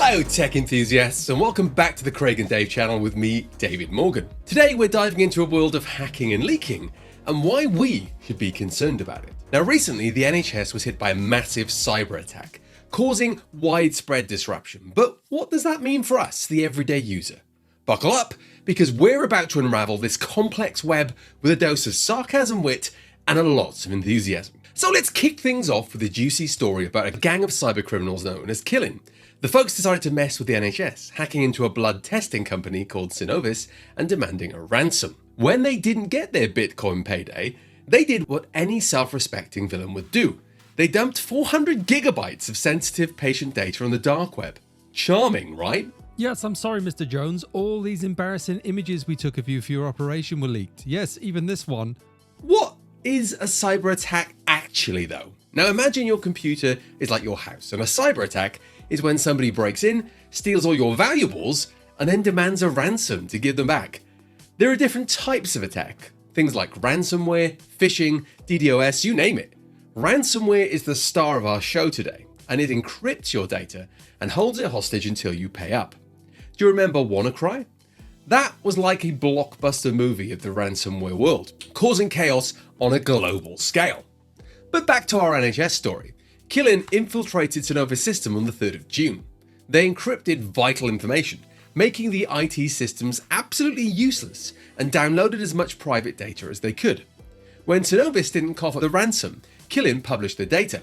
Hello tech enthusiasts and welcome back to the Craig and Dave channel with me, David Morgan. Today we're diving into a world of hacking and leaking and why we should be concerned about it. Now recently the NHS was hit by a massive cyber attack, causing widespread disruption. But what does that mean for us, the everyday user? Buckle up, because we're about to unravel this complex web with a dose of sarcasm, wit and a lot of enthusiasm. So let's kick things off with a juicy story about a gang of cybercriminals known as Qilin. The folks decided to mess with the NHS, hacking into a blood testing company called Synovis and demanding a ransom. When they didn't get their Bitcoin payday, they did what any self-respecting villain would do. They dumped 400 gigabytes of sensitive patient data on the dark web. Charming, right? Yes, I'm sorry, Mr. Jones. All these embarrassing images we took of you for your operation were leaked. Yes, even this one. What is a cyber attack actually though? Now imagine your computer is like your house, and a cyber attack is when somebody breaks in, steals all your valuables, and then demands a ransom to give them back. There are different types of attack. Things like ransomware, phishing, DDoS, you name it. Ransomware is the star of our show today, and it encrypts your data and holds it hostage until you pay up. Do you remember WannaCry? That was like a blockbuster movie of the ransomware world, causing chaos on a global scale. But back to our NHS story. Qilin infiltrated Synovis' system on the 3rd of June. They encrypted vital information, making the IT systems absolutely useless, and downloaded as much private data as they could. When Synovis didn't cough up the ransom, Qilin published the data.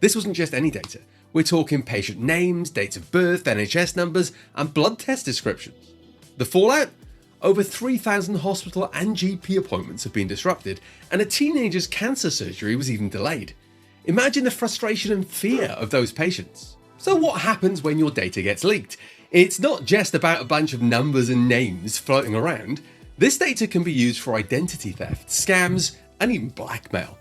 This wasn't just any data. We're talking patient names, dates of birth, NHS numbers, and blood test descriptions. The fallout? Over 3,000 hospital and GP appointments have been disrupted, and a teenager's cancer surgery was even delayed. Imagine the frustration and fear of those patients. So what happens when your data gets leaked? It's not just about a bunch of numbers and names floating around. This data can be used for identity theft, scams, and even blackmail.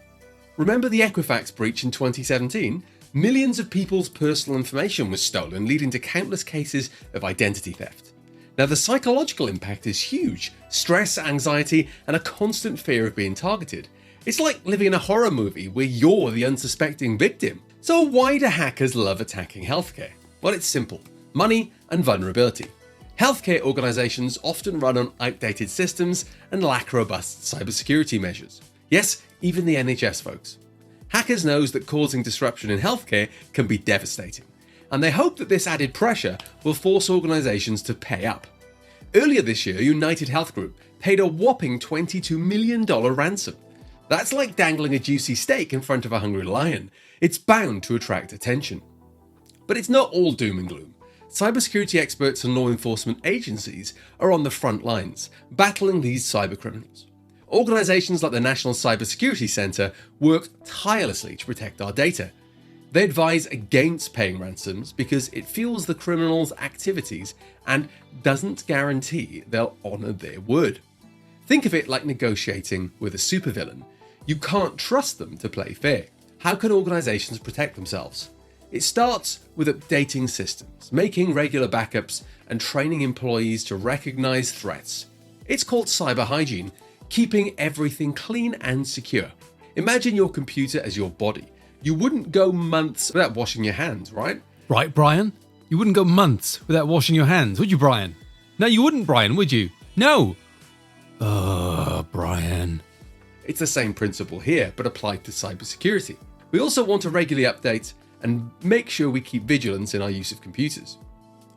Remember the Equifax breach in 2017? Millions of people's personal information was stolen, leading to countless cases of identity theft. Now the psychological impact is huge. Stress, anxiety, and a constant fear of being targeted. It's like living in a horror movie where you're the unsuspecting victim. So why do hackers love attacking healthcare? Well, it's simple. Money and vulnerability. Healthcare organizations often run on outdated systems and lack robust cybersecurity measures. Yes, even the NHS folks. Hackers knows that causing disruption in healthcare can be devastating, and they hope that this added pressure will force organizations to pay up. Earlier this year, United Health Group paid a whopping $22 million ransom. That's like dangling a juicy steak in front of a hungry lion. It's bound to attract attention. But it's not all doom and gloom. Cybersecurity experts and law enforcement agencies are on the front lines, battling these cybercriminals. Organizations like the National Cybersecurity Center work tirelessly to protect our data. They advise against paying ransoms because it fuels the criminals' activities and doesn't guarantee they'll honor their word. Think of it like negotiating with a supervillain. You can't trust them to play fair. How can organizations protect themselves? It starts with updating systems, making regular backups, and training employees to recognize threats. It's called cyber hygiene, keeping everything clean and secure. Imagine your computer as your body. You wouldn't go months without washing your hands, right? Right, Brian? You wouldn't go months without washing your hands, would you, Brian? No, you wouldn't, Brian, would you? No. Brian. It's the same principle here, but applied to cybersecurity. We also want to regularly update and make sure we keep vigilance in our use of computers.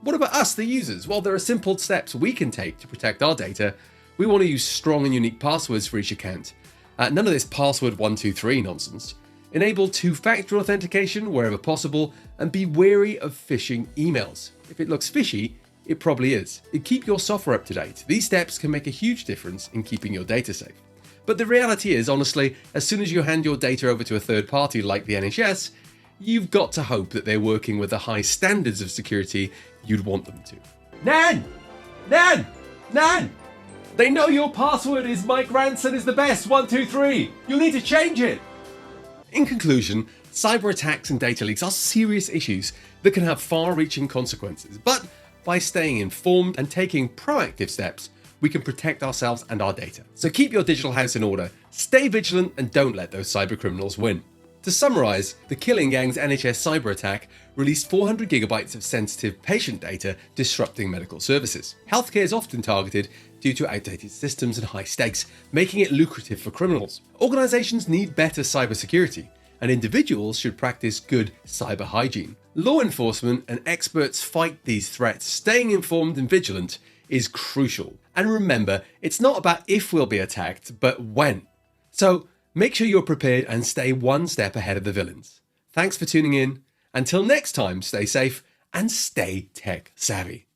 What about us, the users? Well, there are simple steps we can take to protect our data. We want to use strong and unique passwords for each account. None of this password 123 nonsense. Enable two-factor authentication wherever possible, and be wary of phishing emails. If it looks fishy, it probably is. Keep your software up to date. These steps can make a huge difference in keeping your data safe. But the reality is, honestly, as soon as you hand your data over to a third party like the NHS, you've got to hope that they're working with the high standards of security you'd want them to. Nan! Nan! Nan! They know your password is Mike Ranson is the best, 123. You'll need to change it. In conclusion, cyber attacks and data leaks are serious issues that can have far-reaching consequences. But by staying informed and taking proactive steps, we can protect ourselves and our data. So keep your digital house in order, stay vigilant, and don't let those cyber criminals win. To summarise, the Qilin gang's NHS cyber attack released 400 gigabytes of sensitive patient data, disrupting medical services. Healthcare is often targeted due to outdated systems and high stakes, making it lucrative for criminals. Organisations need better cybersecurity, and individuals should practice good cyber hygiene. Law enforcement and experts fight these threats. Staying informed and vigilant is crucial. And remember, it's not about if we'll be attacked, but when. So make sure you're prepared and stay one step ahead of the villains. Thanks for tuning in. Until next time, stay safe and stay tech savvy.